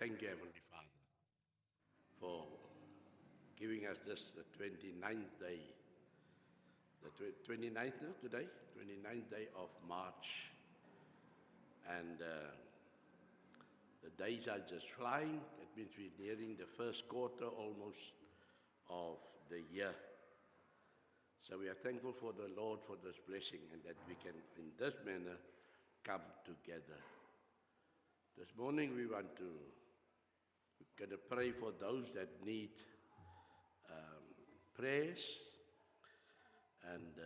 thank you, Heavenly Father, for giving us this, the 29th day, the 29th now today, 29th day of March. And the days are just flying. It means we're nearing the first quarter almost of the year. So we are thankful for the Lord for this blessing and that we can, in this manner, come together. This morning we're going to pray for those that need prayers, and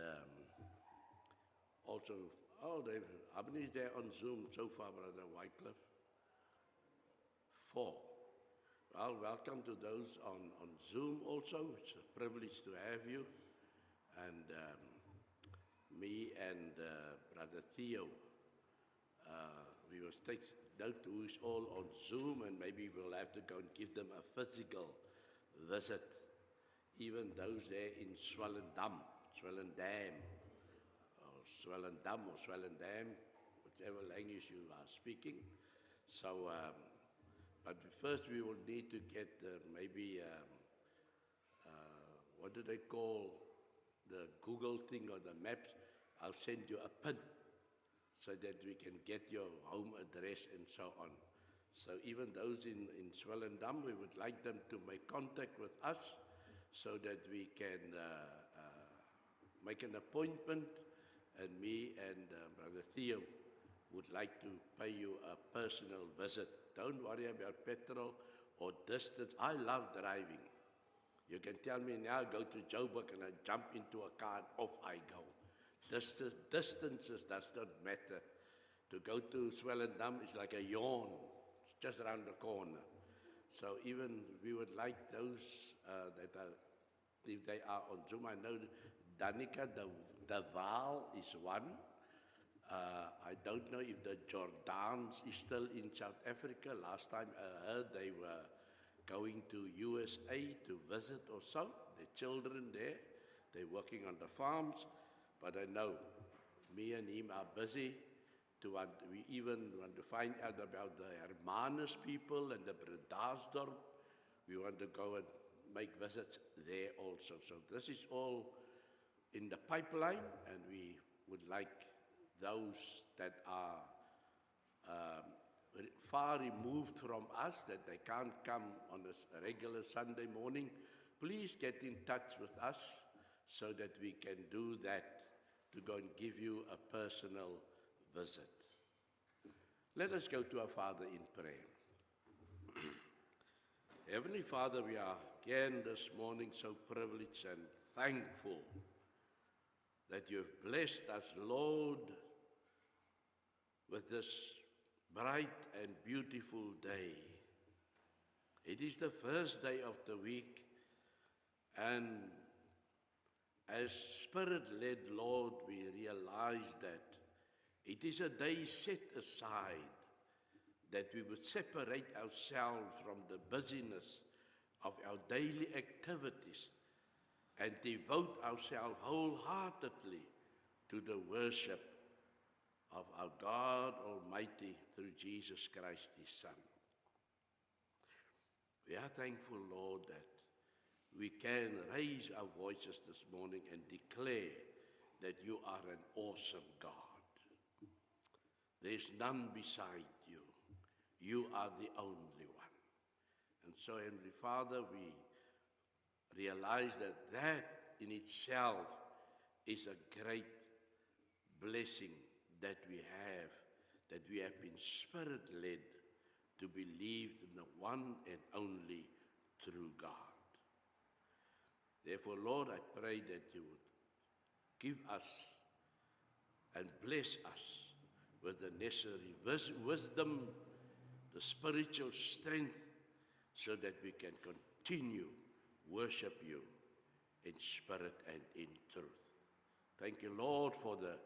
also, how many is there on Zoom so far, Brother Wycliffe? 4. Well, welcome to those on Zoom also. It's a privilege to have you. And me and Brother Theo, we will take note who's all on Zoom, and maybe we'll have to go and give them a physical visit. Even those there in Swellendam, whichever language you are speaking. So, but first we will need to get maybe, what do they call the Google thing or the maps? I'll send you a pin so that we can get your home address and so on. So even those in Swellendam, we would like them to make contact with us so that we can make an appointment, and me and Brother Theo would like to pay you a personal visit. Don't worry about petrol or distance. I love driving. You can tell me now, go to Joburg and I jump into a car and off I go. Distances does not matter. To go to Swellendam is like a yawn. It's just around the corner. So even we would like those that are, if they are on Zoom, I know Danica, the Val is one. I don't know if the Jordans is still in South Africa. Last time I heard they were going to USA to visit or so. The children there, they're working on the farms. But I know me and him are busy. We even want to find out about the Hermanus people and the Bredasdorp. We want to go and make visits there also. So this is all in the pipeline, and we would like those that are far removed from us, that they can't come on a regular Sunday morning, please get in touch with us so that we can do that, to go and give you a personal visit. Let us go to our Father in prayer. Heavenly Father, we are again this morning so privileged and thankful that you have blessed us, Lord, with this bright and beautiful day. It is the first day of the week, and as Spirit-led, Lord, we realize that it is a day set aside that we would separate ourselves from the busyness of our daily activities and devote ourselves wholeheartedly to the worship of our God Almighty through Jesus Christ, His Son. We are thankful, Lord, that we can raise our voices this morning and declare that you are an awesome God. There's none beside you. You are the only one. And so, Heavenly Father, we realize that that in itself is a great blessing that we have been Spirit-led to believe in the one and only true God. Therefore, Lord, I pray that you would give us and bless us with the necessary wisdom, the spiritual strength, so that we can continue worship you in spirit and in truth. Thank you, Lord, for the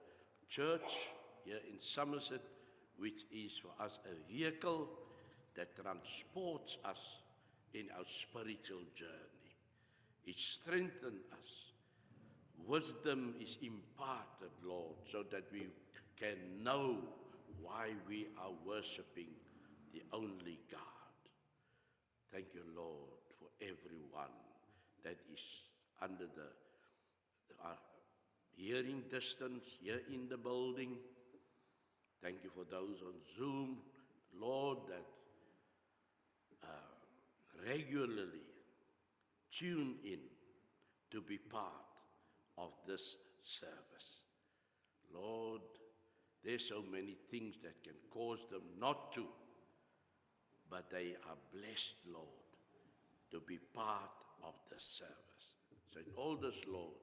church here in Somerset, which is for us a vehicle that transports us in our spiritual journey. It strengthens us. Wisdom is imparted, Lord, so that we can know why we are worshiping the only God. everyone that is under the hearing distance here in the building. Thank you for those on Zoom, Lord, that regularly tune in to be part of this service. Lord, there's so many things that can cause them not to, but they are blessed, Lord, to be part of the service. So in all this, Lord,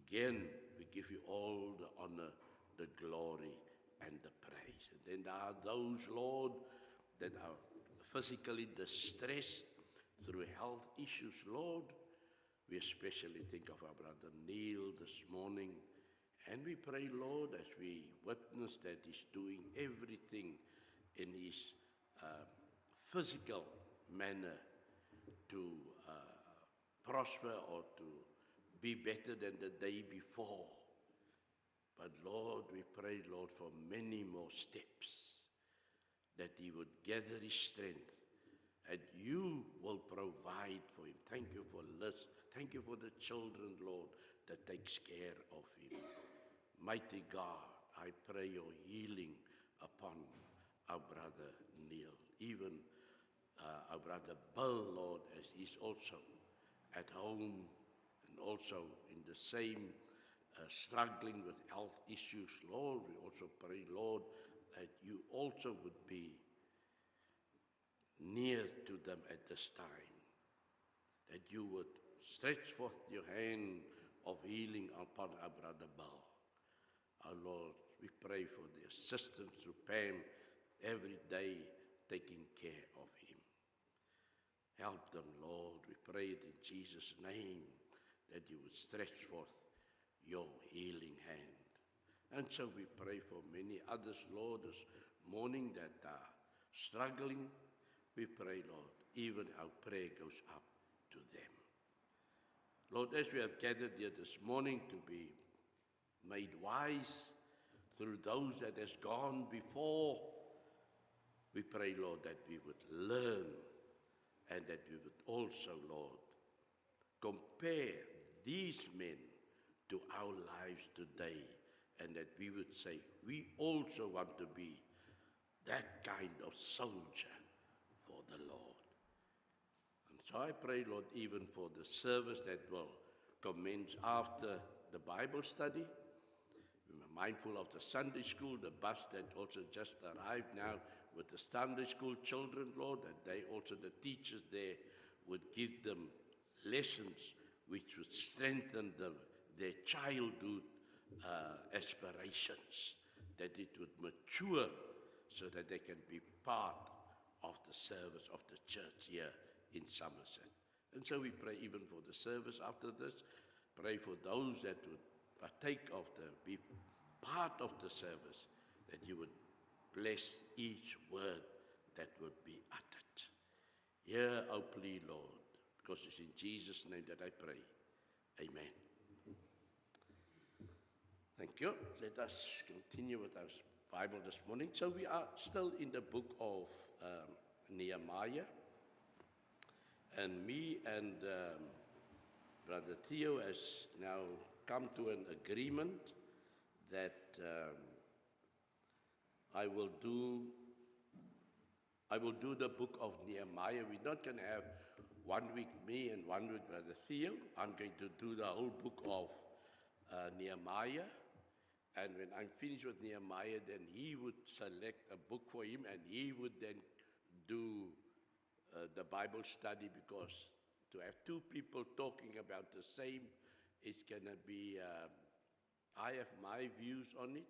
again, we give you all the honor, the glory, and the praise. And then there are those, Lord, that are physically distressed through health issues, Lord. We especially think of our brother Neil this morning. And we pray, Lord, as we witness that he's doing everything in his physical manner to prosper or to be better than the day before. But Lord, we pray, Lord, for many more steps, that he would gather his strength, and you will provide for him. Thank you for Liz. Thank you for the children, Lord, that takes care of him. Mighty God, I pray your healing upon our brother Neil, even our brother Bill, Lord, as he's also at home and also in the same struggling with health issues, Lord. We also pray, Lord, that you also would be near to them at this time, that you would stretch forth your hand of healing upon our brother Bill. Our Lord, we pray for the assistance through Pam every day, taking care of him. Help them, Lord. We pray it in Jesus' name, that you would stretch forth your healing hand. And so we pray for many others, Lord, this morning that are struggling. We pray, Lord, even our prayer goes up to them. Lord, as we have gathered here this morning to be made wise through those that has gone before, we pray, Lord, that we would learn and that we would also, Lord, compare these men to our lives today, and that we would say, we also want to be that kind of soldier for the Lord. And so I pray, Lord, even for the service that will commence after the Bible study. We're mindful of the Sunday school, the bus that also just arrived now with the Sunday school children, Lord, that they also, the teachers there, would give them lessons which would strengthen their childhood aspirations, that it would mature so that they can be part of the service of the church here in Somerset. And so we pray even for the service after this, pray for those that would partake of be part of the service, that you would bless each word that would be uttered. Hear our plea, Lord, because it's in Jesus' name that I pray. Amen. Thank you. Let us continue with our Bible this morning. So we are still in the book of Nehemiah. And me and Brother Theo has now come to an agreement that I will do the book of Nehemiah. We're not going to have 1 week me and 1 week Brother Theo. I'm going to do the whole book of Nehemiah. And when I'm finished with Nehemiah, then he would select a book for him, and he would then do the Bible study, because to have two people talking about the same, it's going to be, I have my views on it.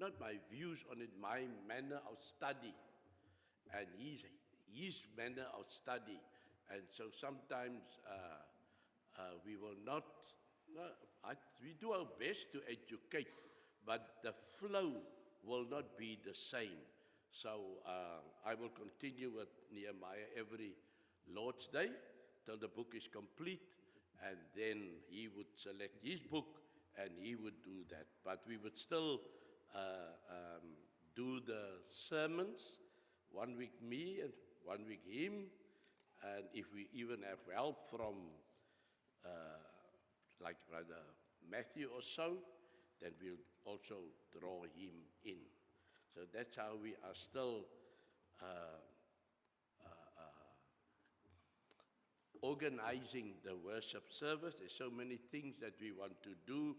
Not my views on it, my manner of study. And his manner of study. And so sometimes we will not, we do our best to educate, but the flow will not be the same. So I will continue with Nehemiah every Lord's Day till the book is complete, and then he would select his book and he would do that. But we would still do the sermons, 1 week me and 1 week him, And if we even have help from, like Brother Matthew or so, then we'll also draw him in. So that's how we are still organizing the worship service. There's so many things that we want to do,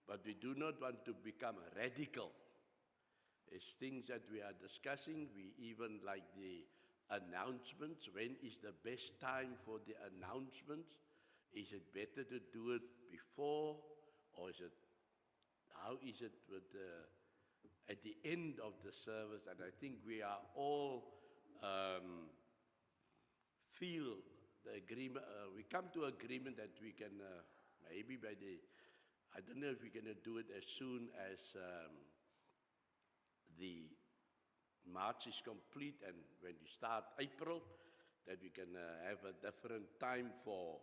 but we do not want to become radical. There's things that we are discussing. We even like the announcements. When is the best time for the announcements? Is it better to do it before, or how is it with at the end of the service? And I think we are all feel the agreement. We come to agreement that we can maybe I don't know if we're going to do it as soon as the March is complete, and when we start April, that we can have a different time for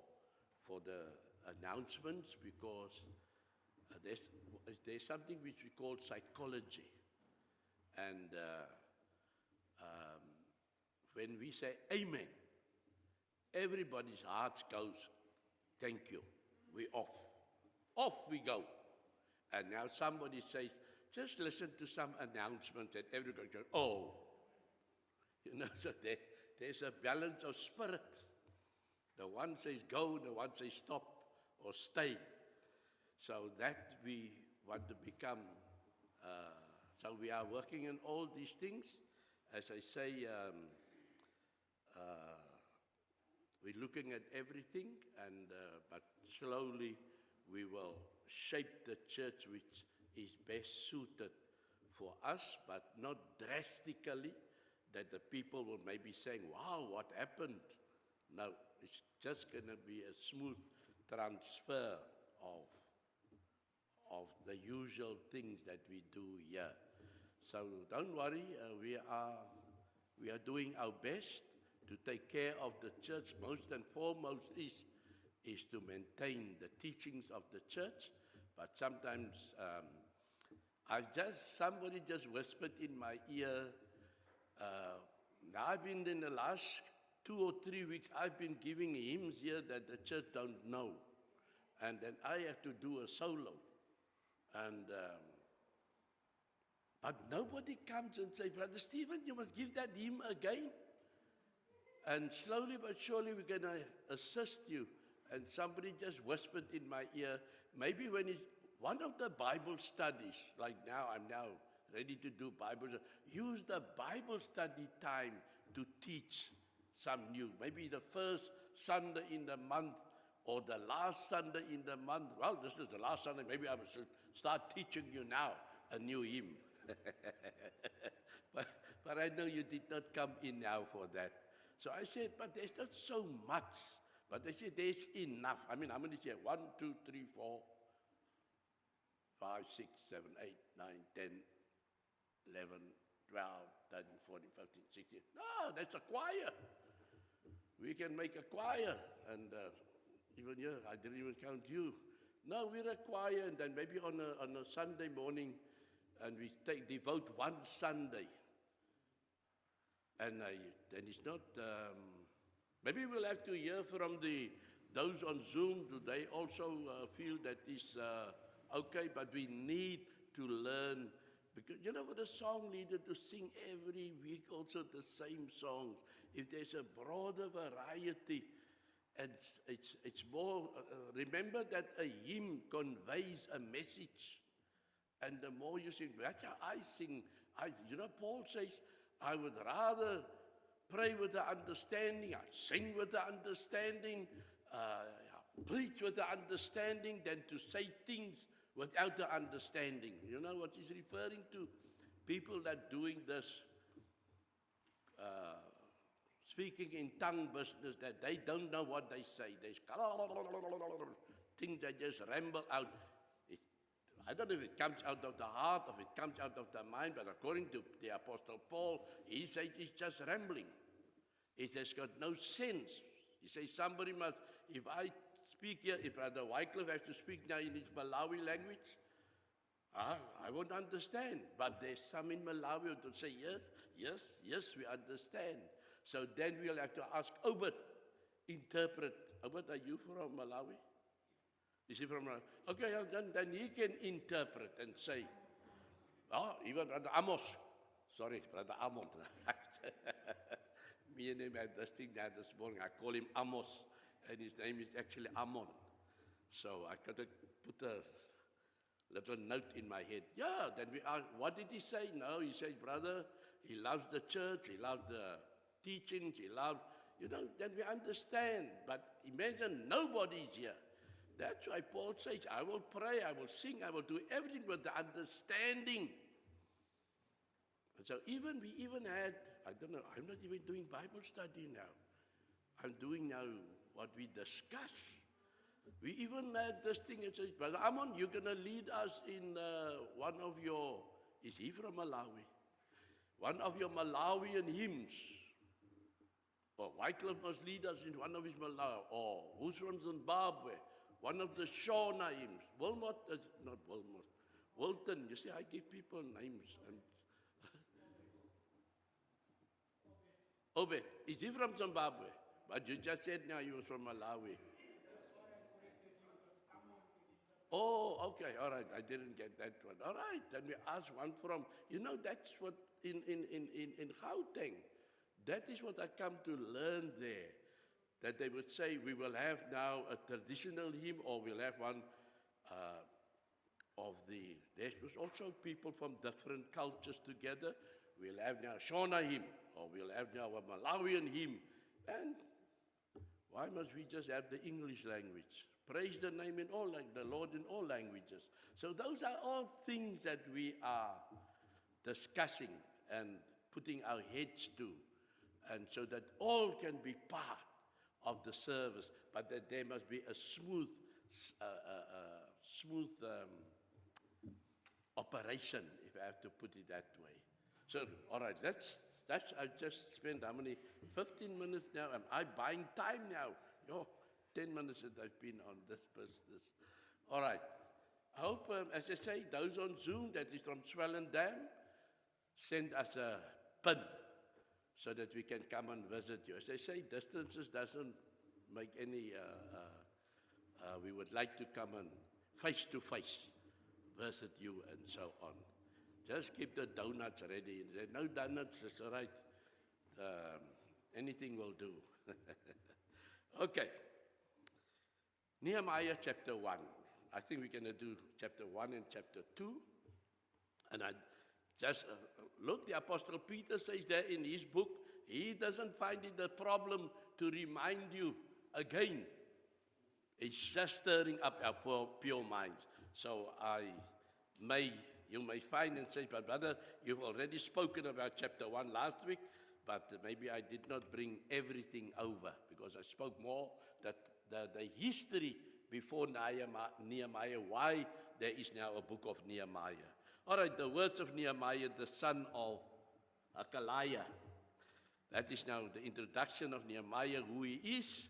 the announcements, because there's something which we call psychology. And when we say amen, everybody's heart goes, thank you, we're off. Off we go. And now somebody says, just listen to some announcement, and everybody goes, oh. So there's a balance of spirit. The one says go, the one says stop or stay. So that we want to become, so we are working on all these things. As I say, we're looking at everything, but slowly we will shape the church which is best suited for us, but not drastically that the people will maybe saying, wow, what happened? No, it's just going to be a smooth transfer of the usual things that we do here. So don't worry, we are doing our best to take care of the church. Most and foremost is to maintain the teachings of the church, but sometimes somebody just whispered in my ear, I've been in the last 2 or 3 weeks, I've been giving hymns here that the church don't know. And then I have to do a solo. And but nobody comes and says, Brother Stephen, you must give that hymn again. And slowly but surely we're going to assist you. And somebody just whispered in my ear, maybe when one of the Bible studies, like now, I'm now ready to do Bible studies, use the Bible study time to teach some new. Maybe the first Sunday in the month or the last Sunday in the month. Well, this is the last Sunday. Maybe I should start teaching you now a new hymn. but I know you did not come in now for that. So I said, but there's not so much. But they said there's enough. I mean, how many here? 1, 2, 3, 4, 5, 6, 7, 8, 9, 10, 11, 12, 13, 14, 15, 16. No, that's a choir. We can make a choir. And even here, I didn't even count you. No, we're a choir. And then maybe on a Sunday morning, and we devote one Sunday. And then it's not, maybe we'll have to hear from those on Zoom. Do they also feel that is okay? But we need to learn, because you know, for the song leader to sing every week also the same songs, if there's a broader variety, and it's more, remember that a hymn conveys a message. And the more you sing, that's how I sing. Paul says, I would rather pray with the understanding, I sing with the understanding, preach with the understanding, than to say things without the understanding. You know what he's referring to? People that doing this speaking in tongue business, that they don't know what they say. There's things that just ramble out. I don't know if it comes out of the heart or if it comes out of the mind, but according to the Apostle Paul, he said it's just rambling. It has got no sense. He says somebody must, if I speak here, if Brother Wycliffe has to speak now in his Malawi language, I won't understand. But there's some in Malawi who say, yes, we understand. So then we'll have to ask Obed interpret. What are you from Malawi? Is he from Malawi? Okay, then he can interpret and say, even Brother Amos. Sorry, Brother Amos. Me and him had this thing there this morning. I call him Amos, and his name is actually Ammon. So I got to put a little note in my head. Yeah, then we asked, what did he say? No, he said, brother, he loves the church, he loves the teachings, he loves, then we understand. But imagine nobody's here. That's why Paul says, I will pray, I will sing, I will do everything with the understanding. And so we even had, I don't know, I'm not even doing Bible study now. I'm doing now what we discuss. We even had this thing that says, Brother Ammon, you're going to lead us in one of your, is he from Malawi? One of your Malawian hymns. Or Wycliffe must lead us in one of his Malawi. Or who's from Zimbabwe? One of the Shona hymns. Wilmot, not Wilmot. Wilton, you see, I give people names. And Obed, is he from Zimbabwe? But you just said now he was from Malawi. Oh, okay, all right, I didn't get that one. All right, then we ask one from, that's what in Gauteng, that is what I come to learn there. That they would say, we will have now a traditional hymn, or we'll have one there was also people from different cultures together. We'll have now Shona hymn, or we'll have now a Malawian hymn. And why must we just have the English language? Praise the name in all, like the Lord in all languages. So those are all things that we are discussing and putting our heads to, and so that all can be part of the service, but that there must be a smooth operation, if I have to put it that way. So, all right, that's I just spent how many? 15 minutes now. Am I buying time now? 10 minutes that I've been on this business. All right. I hope, as I say, those on Zoom that is from Swellendam, send us a pin so that we can come and visit you. As I say, distances doesn't make any, we would like to come and face-to-face visit you and so on. Just keep the donuts ready. If there are no donuts, it's all right. Anything will do. Okay. Nehemiah chapter 1. I think we're going to do chapter 1 and chapter 2. And I just look, the Apostle Peter says there in his book, he doesn't find it a problem to remind you again. It's just stirring up our pure minds. So you may find and say, but brother, you've already spoken about chapter 1 last week, but maybe I did not bring everything over, because I spoke more that the history before Nehemiah, why there is now a book of Nehemiah. All right, the words of Nehemiah, the son of Hakaliah. That is now the introduction of Nehemiah, who he is.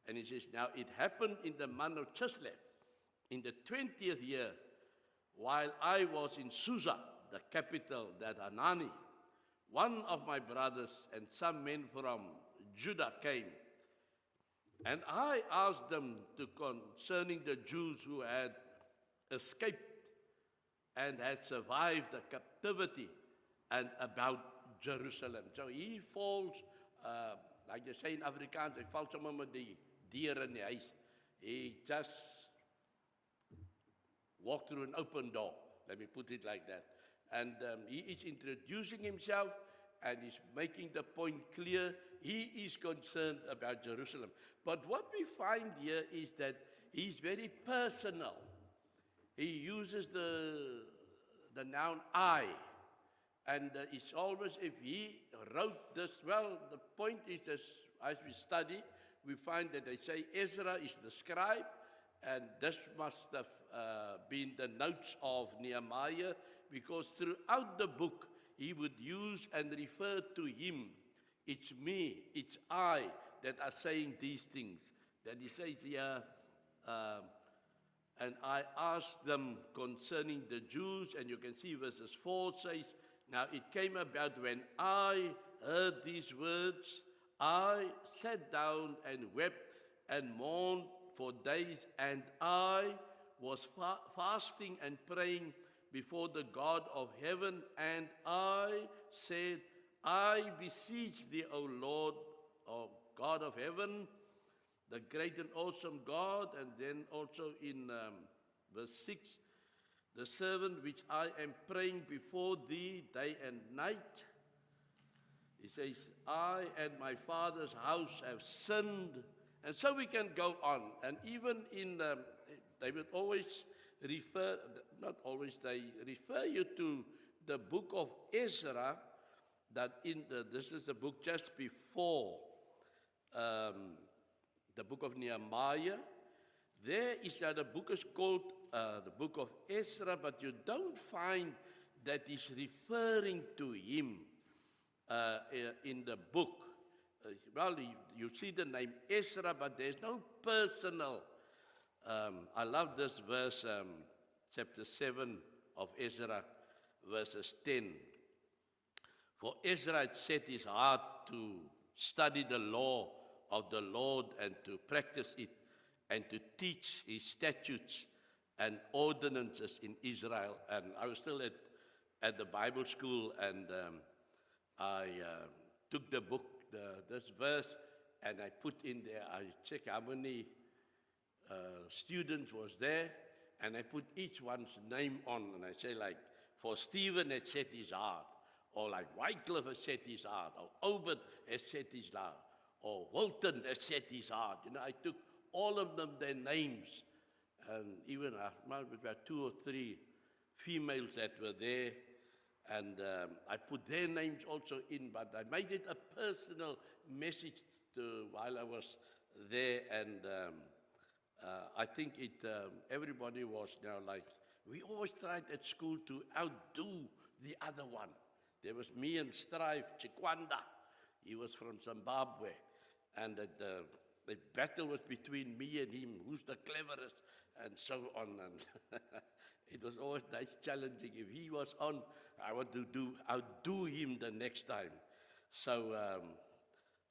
And he says, now it happened in the month of Chislev, in the 20th year, while I was in Susa, the capital, that Hanani, one of my brothers and some men from Judah came. And I asked them concerning the Jews who had escaped and had survived the captivity, and about Jerusalem. So he falls, like they say in Afrikaans, hy val sommer met die dier in die huis. He just walked through an open door, let me put it like that. And he is introducing himself, and he's making the point clear. He is concerned about Jerusalem. But what we find here is that he's very personal. He uses the noun I. And it's always, if he wrote this, well, the point is that as we study, we find that they say Ezra is the scribe, and this must have been the notes of Nehemiah, because throughout the book, he would use and refer to him. It's me, it's I that are saying these things. That he says here, and I asked them concerning the Jews, and you can see verses 4 says, now it came about when I heard these words, I sat down and wept and mourned for days, and I was fasting and praying before the God of heaven, and I said, I beseech thee, O Lord, O God of heaven, the great and awesome God. And then also in verse 6, the servant which I am praying before thee day and night. He says, I and my father's house have sinned. And so we can go on. And even in, they would always refer, not always, they refer you to the book of Ezra, that this is the book just before the book of Nehemiah. There is that the book is called the book of Ezra, but you don't find that he's referring to him in the book. Well, you see the name Ezra, but there's no personal. I love this verse, chapter 7 of Ezra, verses 10. For Ezra had set his heart to study the law of the Lord and to practice it and to teach his statutes and ordinances in Israel. And I was still at the Bible school, and I took the book, this verse, and I put in there, I check how many students was there, and I put each one's name on, and I say, like, for Stephen had set his heart, or like Wycliffe has set his heart, or Obed has set his heart, or Walton has set his heart. You know, I took all of them, their names, and even about 2 or 3 females that were there, and I put their names also in, but I made it a personal message while I was there, and I think everybody was now like, we always tried at school to outdo the other one. There was me and Strive Chikwanda. He was from Zimbabwe, and the battle was between me and him, who's the cleverest, and so on. And it was always nice, challenging. If he was on, I want to outdo him the next time. So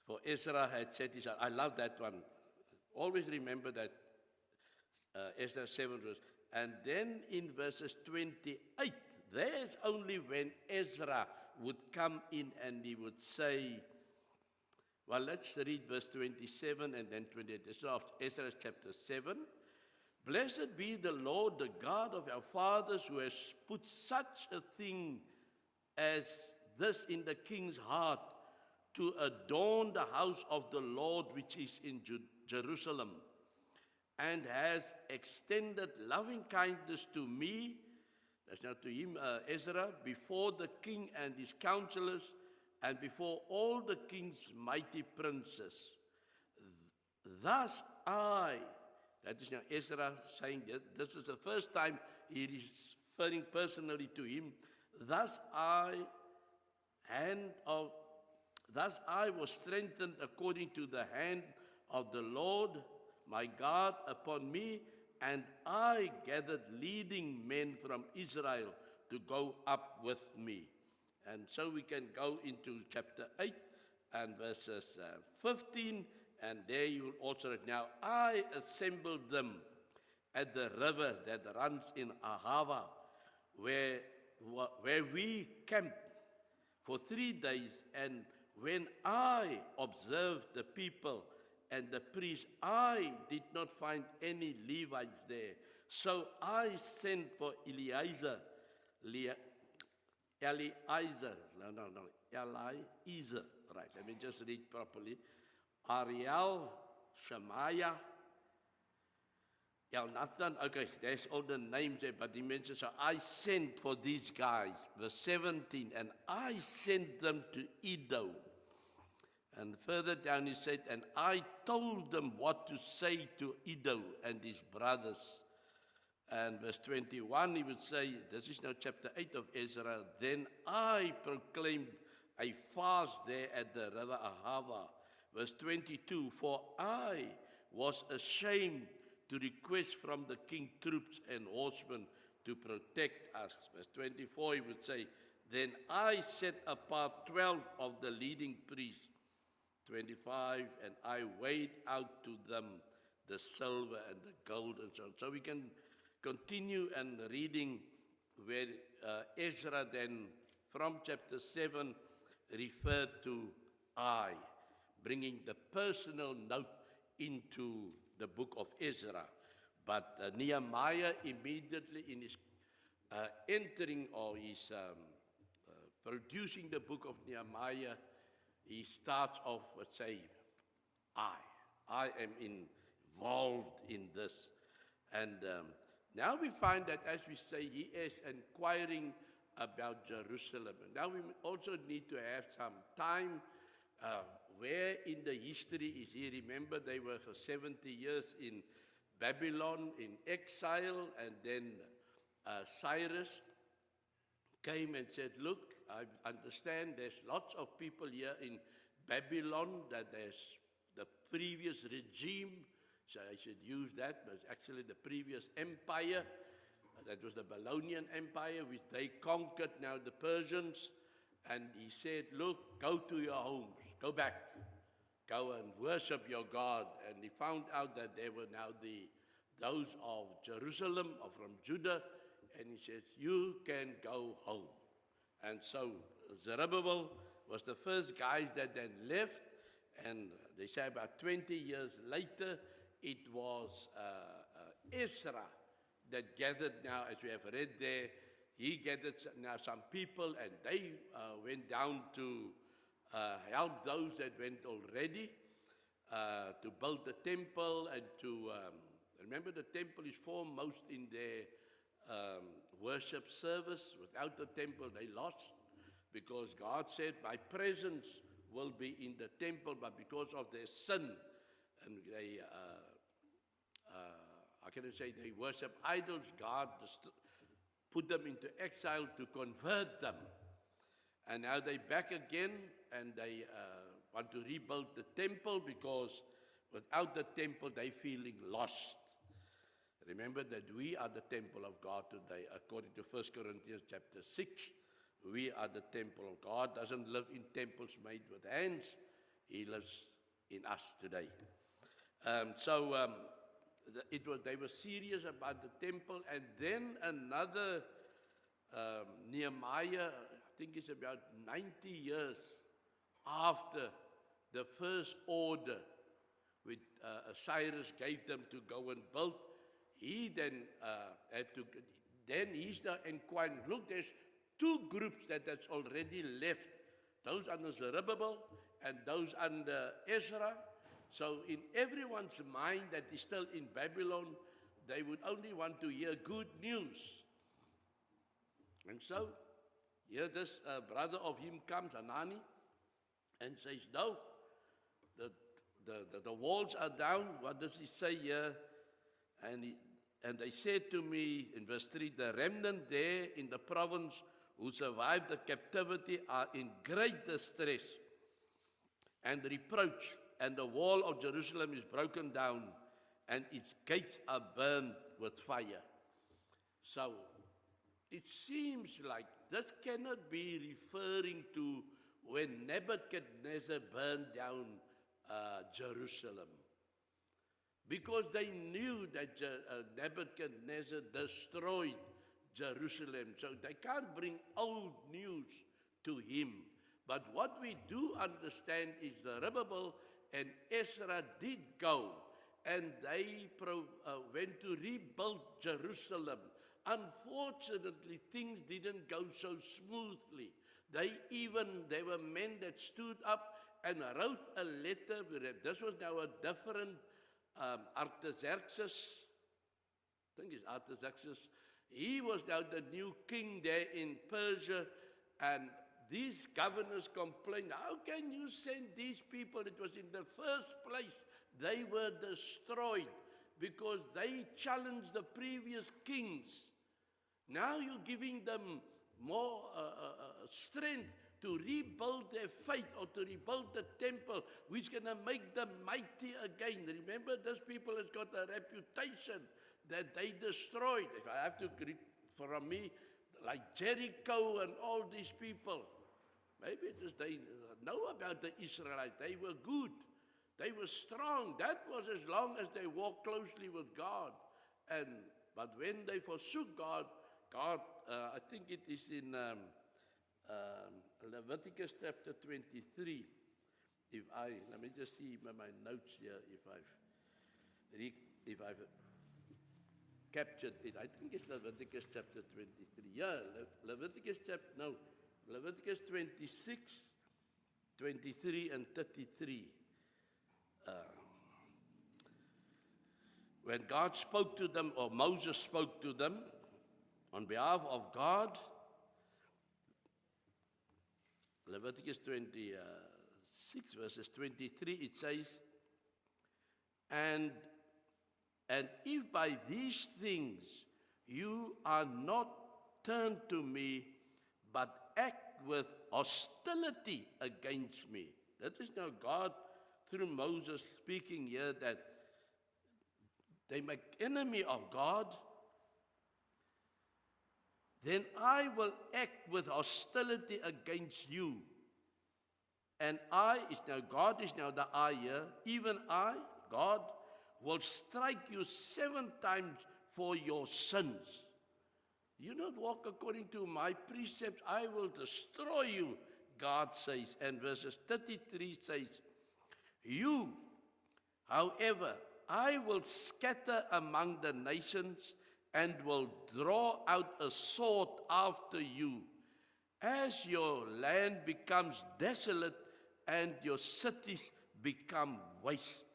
for Ezra had said this, I love that one. Always remember that Ezra 7 verse. And then in verses 28, there's only when Ezra would come in and he would say, well, let's read verse 27 and then 28. This is of Ezra chapter 7. Blessed be the Lord, the God of our fathers, who has put such a thing as this in the king's heart, to adorn the house of the Lord which is in Jerusalem, and has extended loving kindness to me, that's now to him, Ezra, before the king and his counselors, and before all the king's mighty princes. Thus I, that is now Ezra saying this is the first time he is referring personally to him. Thus I was strengthened according to the hand of the Lord my God upon me, and I gathered leading men from Israel to go up with me. And so we can go into chapter 8 and verses 15, and there you will also read, now I assembled them at the river that runs in Ahava, where we camped for 3 days, and when I observed the people and the priests, I did not find any Levites there. So I sent for Eliezer, right, let me just read properly. Ariel, Shemaiah, Elnathan, okay, there's all the names there, but he mentions, so I sent for these guys, verse 17, and I sent them to Iddo. And further down he said, and I told them what to say to Iddo and his brothers. And verse 21, he would say, this is now chapter 8 of Ezra, then I proclaimed a fast there at the river Ahava. Verse 22, for I was ashamed to request from the king troops and horsemen to protect us. Verse 24, he would say, then I set apart 12 of the leading priests 25, and I weighed out to them the silver and the gold and so on. So we can continue and reading where Ezra then from chapter 7 referred to I, bringing the personal note into the book of Ezra. But Nehemiah immediately in his entering or his producing the book of Nehemiah, he starts off with saying, I am involved in this. And now we find that, as we say, he is inquiring about Jerusalem. And now we also need to have some time. Where in the history is he? Remember, they were for 70 years in Babylon, in exile, and then Cyrus came and said, look, I understand there's lots of people here in Babylon, that there's the previous regime, so I should use that, but it's actually the previous empire. That was the Babylonian Empire, which they conquered, now the Persians. And he said, look, go to your homes, go back, go and worship your God. And he found out that there were now those of Jerusalem or from Judah. And he says, you can go home. And so Zerubbabel was the first guys that then left. And they say about 20 years later, it was Ezra that gathered now, as we have read there, he gathered now some people, and they went down to help those that went already to build the temple and to, remember the temple is foremost in their worship service. Without the temple, they lost, because God said, my presence will be in the temple, but because of their sin, and they, how can I say, they worship idols, God put them into exile to convert them. And now they're back again, and they want to rebuild the temple, because without the temple, they're feeling lost. Remember that we are the temple of God today, according to 1 Corinthians chapter 6. We are the temple of God. Doesn't live in temples made with hands. He lives in us today. They were serious about the temple. And then another Nehemiah, I think it's about 90 years after the first order, which Cyrus gave them to go and build. He then had to, then he's now inquiring, look, there's two groups that's already left. Those under Zerubbabel and those under Ezra. So in everyone's mind that is still in Babylon, they would only want to hear good news. And so, here this brother of him comes, Hanani, and says, no, the walls are down. What does he say here? And they said to me, in verse 3, the remnant there in the province who survived the captivity are in great distress and reproach, and the wall of Jerusalem is broken down, and its gates are burned with fire. So, it seems like this cannot be referring to when Nebuchadnezzar burned down Jerusalem. Because they knew that Nebuchadnezzar destroyed Jerusalem. So they can't bring old news to him. But what we do understand is Zerubbabel and Ezra did go, and they went to rebuild Jerusalem. Unfortunately, things didn't go so smoothly. There were men that stood up and wrote a letter. This was now a different Artaxerxes. I think it's Artaxerxes. He was now the new king there in Persia, and these governors complained, how can you send these people? It was in the first place they were destroyed because they challenged the previous kings. Now you're giving them more strength to rebuild their faith or to rebuild the temple, which is going to make them mighty again. Remember, those people has got a reputation that they destroyed. If I have to read from me, like Jericho and all these people, Maybe it is they know about the Israelites. They were good. They were strong. That was as long as they walked closely with God. But when they forsook God, I think it is in Leviticus chapter 23. Let me just see my notes here if I've captured it. I think it's Leviticus chapter 23. Yeah, Leviticus 26, 23 and 33. When God spoke to them, or Moses spoke to them on behalf of God, Leviticus 26 verses 23, it says, And if by these things you are not turned to me, but act with hostility against me. That is now God, through Moses, speaking here that they make enemy of God. Then I will act with hostility against you. And God is now the I here, even I, God, will strike you 7 times for your sins. You not walk according to my precepts, I will destroy you, God says. And verses 33 says, You, however, I will scatter among the nations and will draw out a sword after you. As your land becomes desolate and your cities become waste.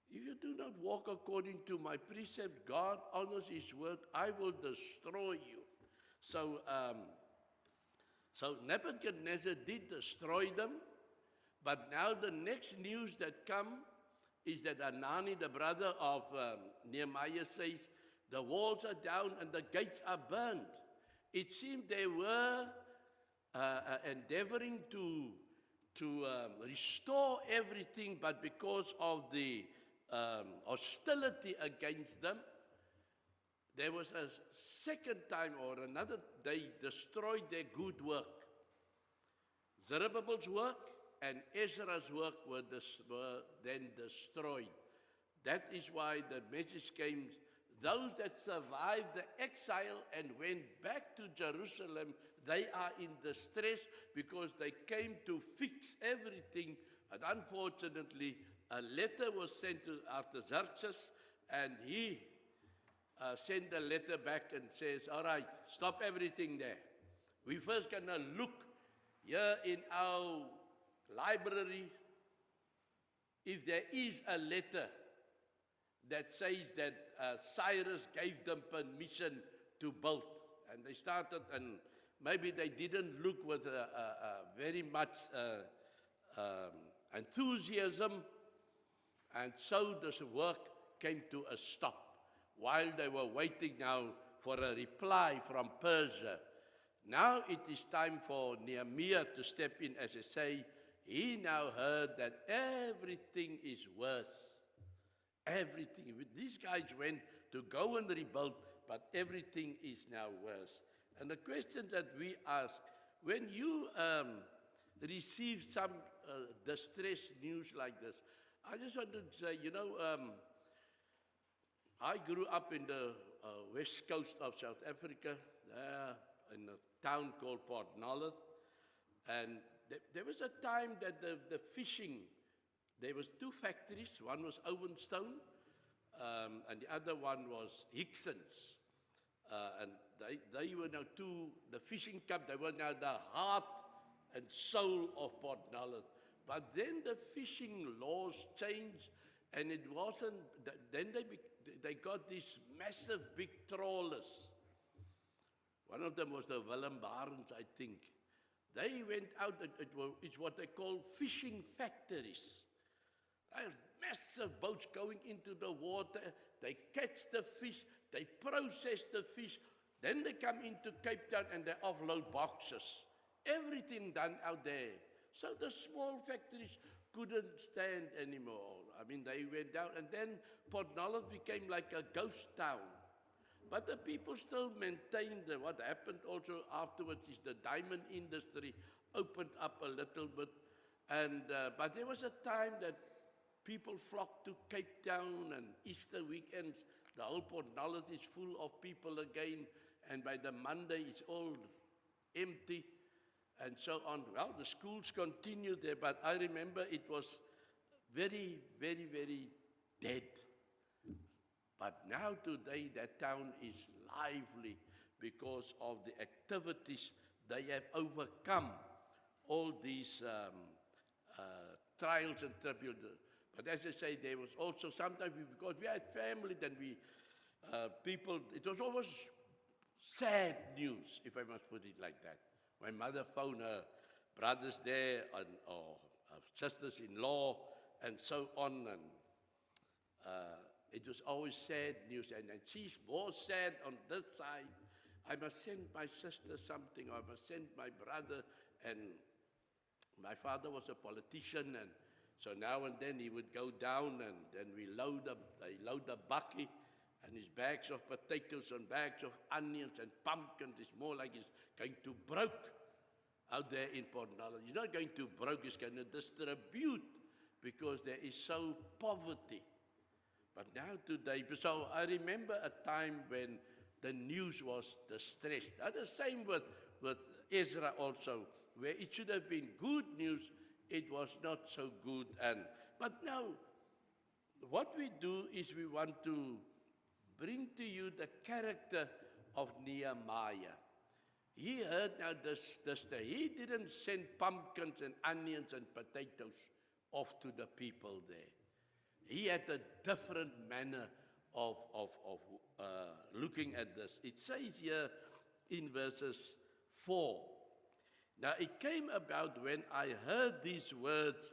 If you do not walk according to my precepts, God honors his word, I will destroy you. So Nebuchadnezzar did destroy them, but now the next news that come is that Hanani, the brother of Nehemiah, says, the walls are down and the gates are burned. It seemed they were endeavoring to restore everything, but because of the hostility against them, there was a second time or another, they destroyed their good work. Zerubbabel's work and Ezra's work were then destroyed. That is why the message came, those that survived the exile and went back to Jerusalem, they are in distress because they came to fix everything. And unfortunately, a letter was sent to Artaxerxes, and he sent a letter back and says, all right, stop everything there. We're first going to look here in our library if there is a letter that says that Cyrus gave them permission to build. And they started, and maybe they didn't look with very much enthusiasm, and so this work came to a stop while they were waiting now for a reply from Persia. Now it is time for Nehemiah to step in, as I say. He now heard that everything is worse. Everything. These guys went to go and rebuild, but everything is now worse. And the question that we ask, when you receive some distress news like this, I just want to say, I grew up in the west coast of South Africa, in a town called Port Nolloth, and there was a time that the fishing, there was 2 factories. One was Owenstone, and the other one was Hickson's. And they were now the fishing camp, they were now the heart and soul of Port Nolloth. But then the fishing laws changed, and it wasn't, then they got these massive big trawlers. One of them was the Willem Barents, I think. They went out, it's what they call fishing factories. Massive boats going into the water, they catch the fish, they process the fish, then they come into Cape Town and they offload boxes. Everything done out there. So the small factories couldn't stand anymore. I mean, they went down, and then Port Nolloth became like a ghost town. But the people still maintained that what happened also afterwards is the diamond industry opened up a little bit. But there was a time that people flocked to Cape Town and Easter weekends. The whole Port Nolloth is full of people again. And by the Monday, it's all empty and so on. Well, the schools continued there, but I remember it was very, very, very dead. But now today, that town is lively because of the activities. They have overcome all these trials and tribulations. But as I say, there was also sometimes, because we had family, then people, it was always sad news, if I must put it like that. My mother phoned her brothers there, or sisters-in-law, and so on, and it was always sad news, and she's more sad on this side. I must send my sister something, or I must send my brother, and my father was a politician, and so now and then he would go down, and then they load the bakkie, and his bags of potatoes and bags of onions and pumpkins. It's more like he's going to broke out there in Port Nolloth. He's not going to broke, he's going to distribute, because there is so poverty. But now today, so I remember a time when the news was distressed. Now the same with Ezra also, where it should have been good news, it was not so good. But now, what we do is we want to bring to you the character of Nehemiah. He heard now this day. He didn't send pumpkins and onions and potatoes off to the people there. He had a different manner of looking at this. It says here in verses 4, now it came about when I heard these words,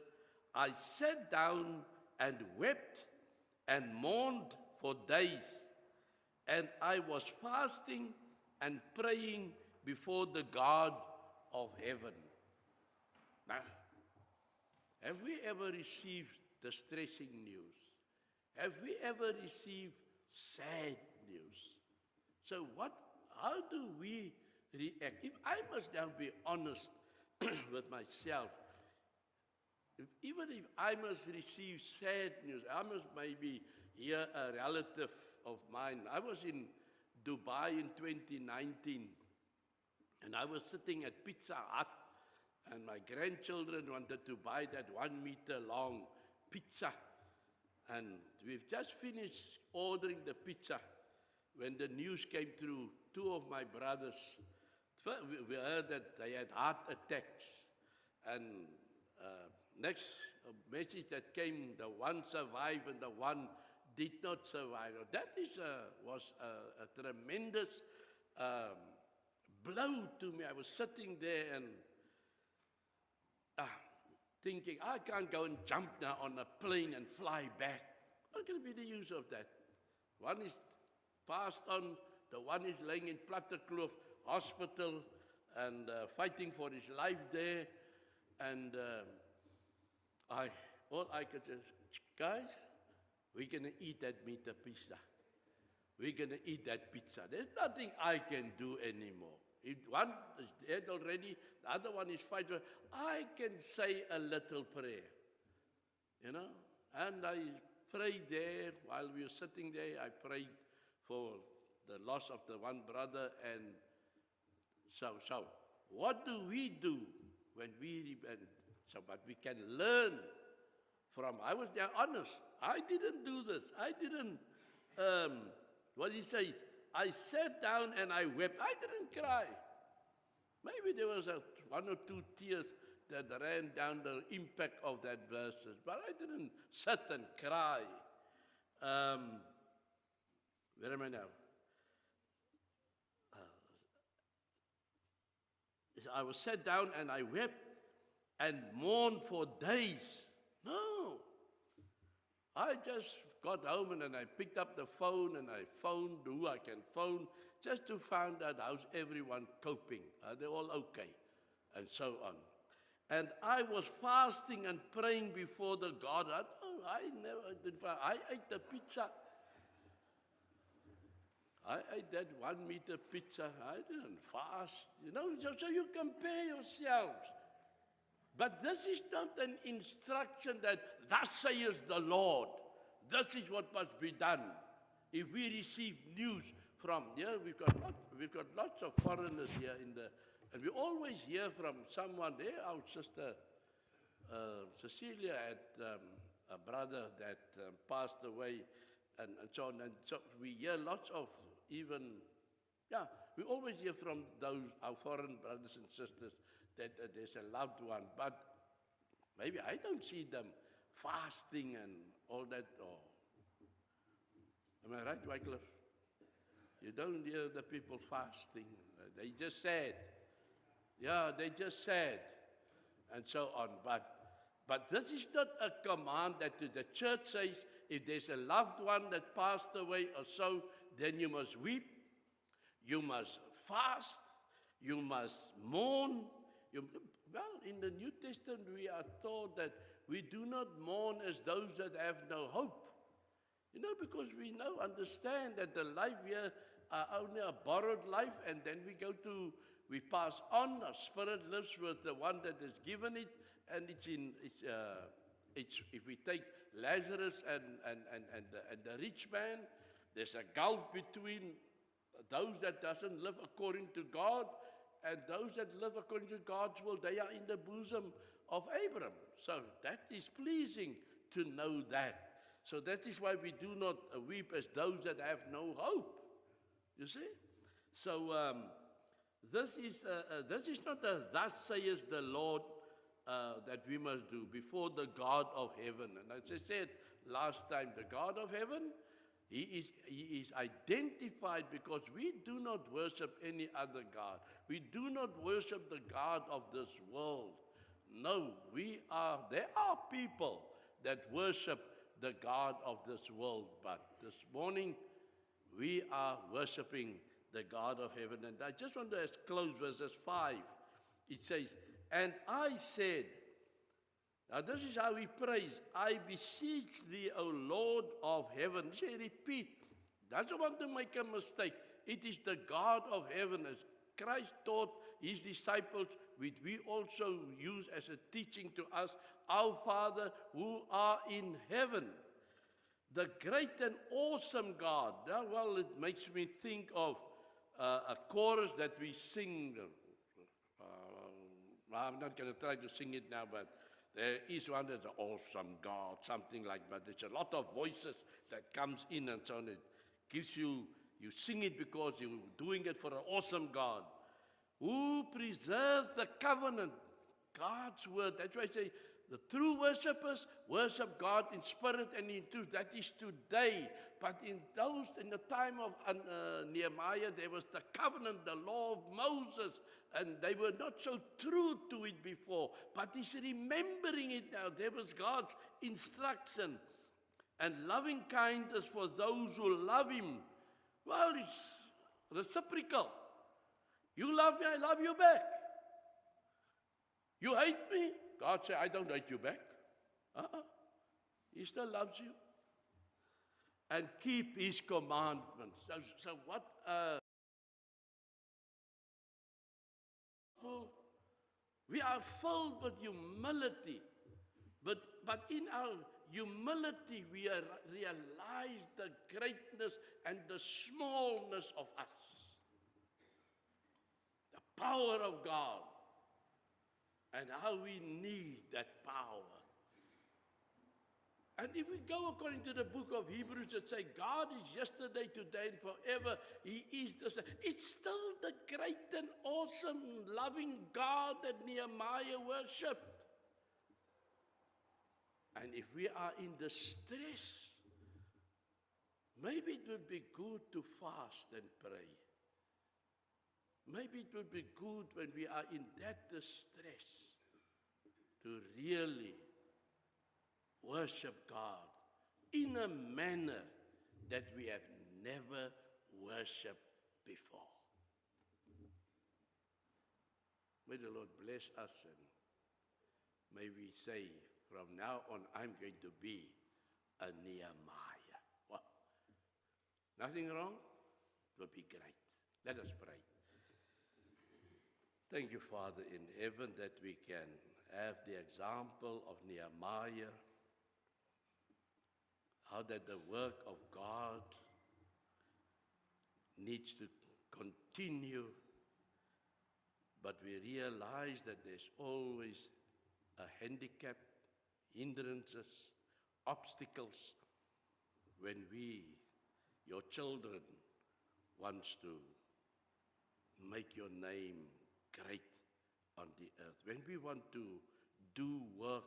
I sat down and wept and mourned for days, and I was fasting and praying before the God of heaven. Now, have we ever received distressing news? Have we ever received sad news? So how do we react? If I must now be honest with myself, even if I must receive sad news, I must maybe hear a relative of mine. I was in Dubai in 2019, and I was sitting at Pizza Hut, and my grandchildren wanted to buy that 1 meter long pizza. And we've just finished ordering the pizza when the news came through. Two of my brothers, we heard that they had heart attacks. And next message that came, the one survived and the one did not survive. That was a tremendous blow to me. I was sitting there and thinking, I can't go and jump now on a plane and fly back. What can be the use of that? One is passed on, the one is laying in Plattekloof Hospital and fighting for his life there. And all I could just, guys, we're going to eat that meter pizza. We're going to eat that pizza. There's nothing I can do anymore. If one is dead already, the other one is fighting. I can say a little prayer, And I prayed there while we were sitting there. I prayed for the loss of the one brother. And so what do we do when we repent? But we can learn from. I was there honest. I didn't do this. I didn't. What he says, I sat down and I wept. I didn't cry. Maybe there was one or two tears that ran down the impact of that verses, but I didn't sit and cry. Where am I now? I was sat down and I wept and mourned for days. No. I just got home and then I picked up the phone and I phoned who I can phone just to find out how's everyone coping. Are they all okay? And so on. And I was fasting and praying before the God. I ate the pizza. I ate that 1 meter pizza. I didn't fast, so you compare yourselves. But this is not an instruction that, thus says the Lord, this is what must be done. If we receive news from here, we've got lots of foreigners here and we always hear from someone there. Our sister Cecilia had a brother that passed away, and so on. And so we hear lots of we always hear from our foreign brothers and sisters that there's a loved one, but maybe I don't see them fasting and all that. Am I right, Wycliffe? You don't hear the people fasting. They just sad. Yeah, they just sad, and so on. But this is not a command that the church says, if there's a loved one that passed away or so, then you must weep, you must fast, you must mourn. Well, in the New Testament, we are told that we do not mourn as those that have no hope. Because we understand that the life here are only a borrowed life, and then we pass on. Our spirit lives with the one that has given it, and if we take Lazarus and the rich man, there's a gulf between those that doesn't live according to God and those that live according to God's will. They are in the bosom of Abraham. So that is pleasing to know that. So that is why we do not weep as those that have no hope. You see? So this is not a thus says the Lord that we must do before the God of heaven. And as I said last time, the God of heaven, He is identified because we do not worship any other God. We do not worship the God of this world. No, there are people that worship the God of this world. But this morning, we are worshiping the God of heaven. And I just want to close verses 5. It says, and I said, now this is how he prays, I beseech thee, O Lord of heaven. Say, repeat. Doesn't want to make a mistake. It is the God of heaven, as Christ taught his disciples, which we also use as a teaching to us. Our Father who are in heaven, the great and awesome God. Well, it makes me think of a chorus that we sing. I'm not going to try to sing it now, but there is one that's an awesome God, something like that. There's a lot of voices that comes in and so on. It gives you sing it because you're doing it for an awesome God who preserves the covenant, God's word. That's why I say the true worshippers worship God in spirit and in truth. That is today. But in the time of Nehemiah, there was the covenant, the law of Moses, and they were not so true to it before. But he's remembering it now. There was God's instruction and loving kindness for those who love him. Well, it's reciprocal. You love me, I love you back. You hate me, God said, I don't hate you back. He still loves you. And keep his commandments. So what? We are filled with humility. But in our humility, we realize the greatness and the smallness of us. The power of God. And how we need that power. And if we go according to the book of Hebrews that say God is yesterday, today, and forever, he is the same. It's still the great and awesome, loving God that Nehemiah worshipped. And if we are in distress, maybe it would be good to fast and pray. Maybe it would be good when we are in that distress to really worship God in a manner that we have never worshipped before. May the Lord bless us, and may we say, from now on, I'm going to be a Nehemiah. What? Nothing wrong? It will be great. Let us pray. Thank you, Father in heaven, that we can have the example of Nehemiah, how that the work of God needs to continue, but we realize that there's always a handicap, hindrances, obstacles when we, your children, wants to make your name great on the earth. When we want to do work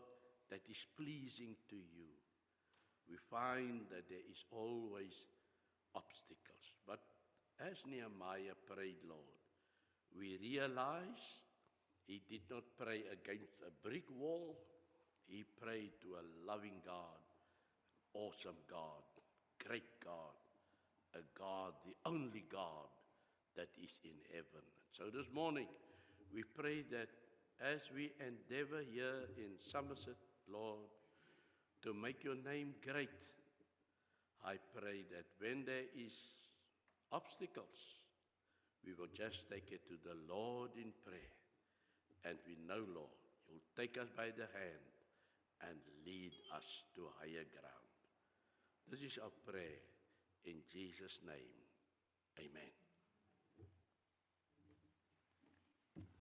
that is pleasing to you, we find that there is always obstacles. But as Nehemiah prayed, Lord, we realized he did not pray against a brick wall. He prayed to a loving God, awesome God, great God, a God, the only God that is in heaven. So this morning, we pray that as we endeavor here in Somerset, Lord, to make your name great, I pray that when there is obstacles, we will just take it to the Lord in prayer. And we know, Lord, you'll take us by the hand and lead us to higher ground. This is our prayer in Jesus' name. Amen.